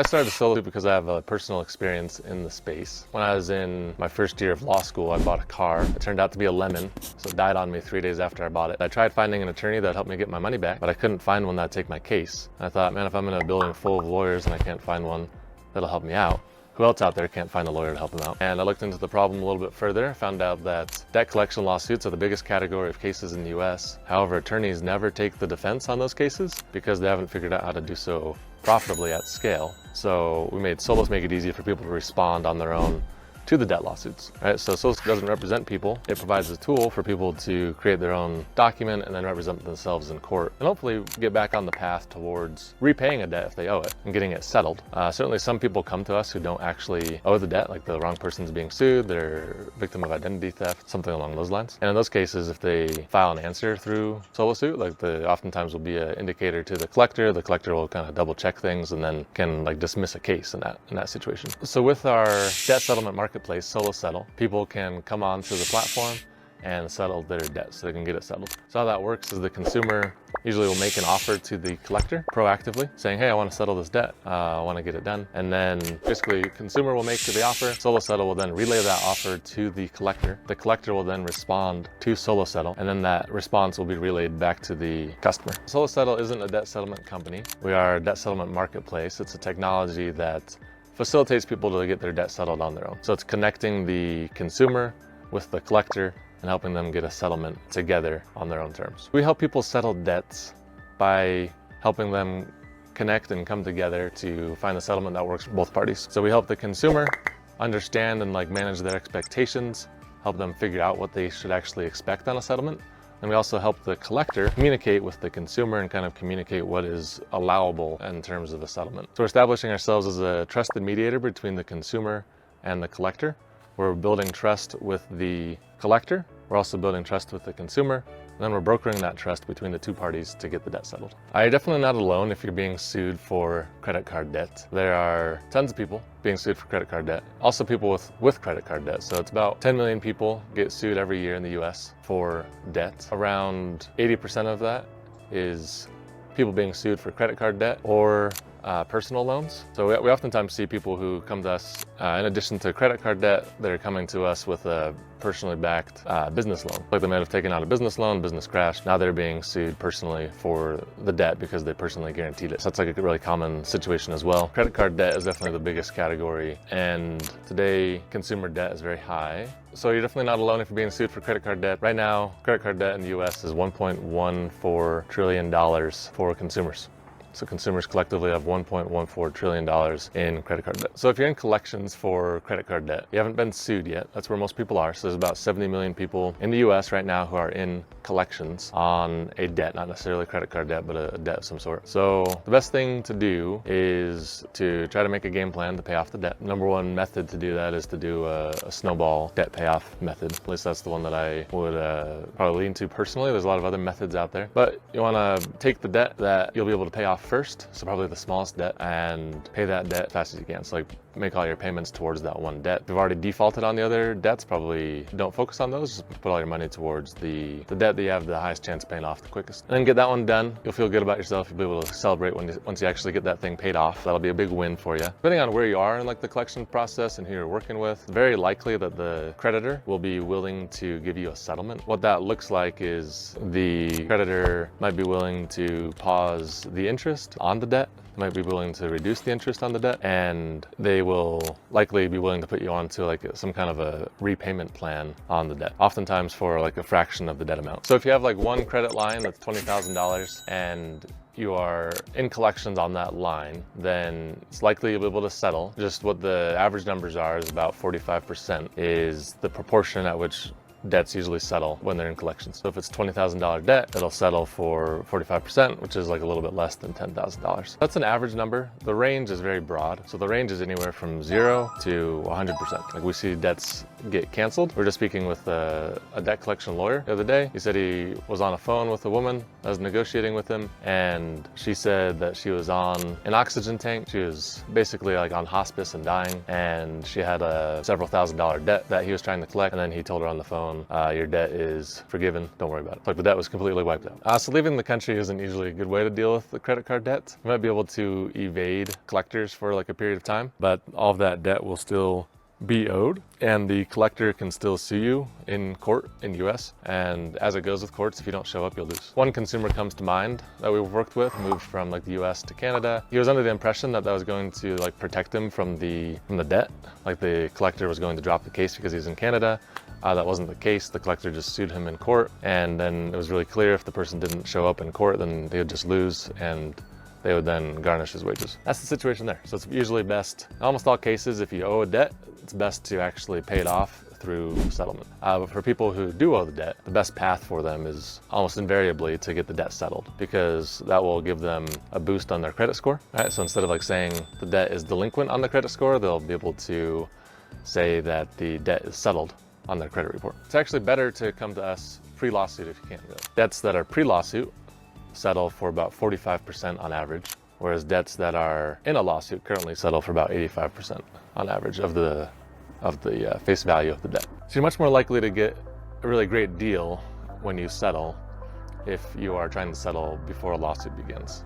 I started SoloSuit because I have a personal experience in the space. When I was in my first year of law school, I bought a car. It turned out to be a lemon, so it died on me 3 days after I bought it. I tried finding an attorney that helped me get my money back, but I couldn't find one that'd take my case. And I thought, man, if I'm in a building full of lawyers and I can't find one that'll help me out, who else out there can't find a lawyer to help them out? And I looked into the problem a little bit further, found out that debt collection lawsuits are the biggest category of cases in the US. However, attorneys never take the defense on those cases because they haven't figured out how to do so profitably at scale. So we made SoloSuit make it easy for people to respond on their own to the debt lawsuits, right? So SoloSuit doesn't represent people. It provides a tool for people to create their own document and then represent themselves in court and hopefully get back on the path towards repaying a debt if they owe it and getting it settled. Certainly some people come to us who don't actually owe the debt, like the wrong person's being sued, they're a victim of identity theft, something along those lines. And in those cases, if they file an answer through SoloSuit, like oftentimes will be an indicator to the collector will kind of double check things and then can like dismiss a case in that situation. So with our debt settlement marketplace, SoloSettle, people can come onto the platform and settle their debt so they can get it settled. So how that works is the consumer usually will make an offer to the collector proactively saying, hey, I want to settle this debt, I want to get it done. And then basically consumer will make the offer, SoloSettle will then relay that offer to the collector. The collector will then respond to SoloSettle, and then that response will be relayed back to the customer. SoloSettle isn't a debt settlement company. We are a debt settlement marketplace. It's a technology that facilitates people to get their debt settled on their own. So it's connecting the consumer with the collector and helping them get a settlement together on their own terms. We help people settle debts by helping them connect and come together to find a settlement that works for both parties. So we help the consumer understand and manage their expectations, help them figure out what they should actually expect on a settlement. And we also help the collector communicate with the consumer and kind of communicate what is allowable in terms of a settlement. So we're establishing ourselves as a trusted mediator between the consumer and the collector. We're building trust with the collector. We're also building trust with the consumer. And then we're brokering that trust between the two parties to get the debt settled. You're definitely not alone if you're being sued for credit card debt. There are tons of people being sued for credit card debt. Also people with credit card debt. So it's about 10 million people get sued every year in the US for debt. Around 80% of that is people being sued for credit card debt or personal loans. So we oftentimes see people who come to us, in addition to credit card debt, they're coming to us with a personally backed business loan. Like they might have taken out a business loan, business crashed, now they're being sued personally for the debt because they personally guaranteed it. So that's like a really common situation as well. Credit card debt is definitely the biggest category, and today consumer debt is very high. So you're definitely not alone if you're being sued for credit card debt. Right now, credit card debt in the US is $1.14 trillion for consumers. So consumers collectively have $1.14 trillion in credit card debt. So if you're in collections for credit card debt, you haven't been sued yet. That's where most people are. So there's about 70 million people in the US right now who are in collections on a debt, not necessarily credit card debt, but a debt of some sort. So the best thing to do is to try to make a game plan to pay off the debt. Number one method to do that is to do a snowball debt payoff method. At least that's the one that I would probably lean to personally. There's a lot of other methods out there, but you want to take the debt that you'll be able to pay off first, so probably the smallest debt, and pay that debt as fast as you can. So make all your payments towards that one debt. If you've already defaulted on the other debts, probably don't focus on those. Just put all your money towards the debt that you have the highest chance of paying off the quickest. And then get that one done. You'll feel good about yourself. You'll be able to celebrate once you actually get that thing paid off. That'll be a big win for you. Depending on where you are in the collection process and who you're working with, very likely that the creditor will be willing to give you a settlement. What that looks like is the creditor might be willing to pause the interest on the debt, might be willing to reduce the interest on the debt, and they will likely be willing to put you onto some kind of a repayment plan on the debt, oftentimes for a fraction of the debt amount. So if you have one credit line that's $20,000 and you are in collections on that line, then it's likely you'll be able to settle. Just what the average numbers are is about 45% is the proportion at which debts usually settle when they're in collections. So if it's $20,000 debt, it'll settle for 45%, which is a little bit less than $10,000. That's an average number. The range is very broad. So the range is anywhere from 0 to 100%. We see debts get canceled. We were just speaking with a debt collection lawyer the other day. He said he was on a phone with a woman that was negotiating with him, and she said that she was on an oxygen tank. She was basically on hospice and dying, and she had a several $1,000 debt that he was trying to collect, and then he told her on the phone loan, your debt is forgiven, don't worry about it. Like the debt was completely wiped out. So leaving the country isn't usually a good way to deal with the credit card debt. You might be able to evade collectors for like a period of time, but all of that debt will still be owed, and the collector can still sue you in court in US. And as it goes with courts, if you don't show up, you'll lose. One consumer comes to mind that we've worked with, moved from like the US to Canada. He was under the impression that was going to like protect him from the debt. Like the collector was going to drop the case because he's in Canada. That wasn't the case. The collector just sued him in court, and then it was really clear if the person didn't show up in court, then they would just lose, and they would then garnish his wages. That's the situation there. So it's usually best, in almost all cases, if you owe a debt, it's best to actually pay it off through settlement. But for people who do owe the debt, the best path for them is almost invariably to get the debt settled, because that will give them a boost on their credit score. Right? So instead of like saying the debt is delinquent on the credit score, they'll be able to say that the debt is settled on their credit report. It's actually better to come to us pre-lawsuit if you can't do it. Debts that are pre-lawsuit settle for about 45% on average, whereas debts that are in a lawsuit currently settle for about 85% on average of the face value of the debt. So you're much more likely to get a really great deal when you settle if you are trying to settle before a lawsuit begins.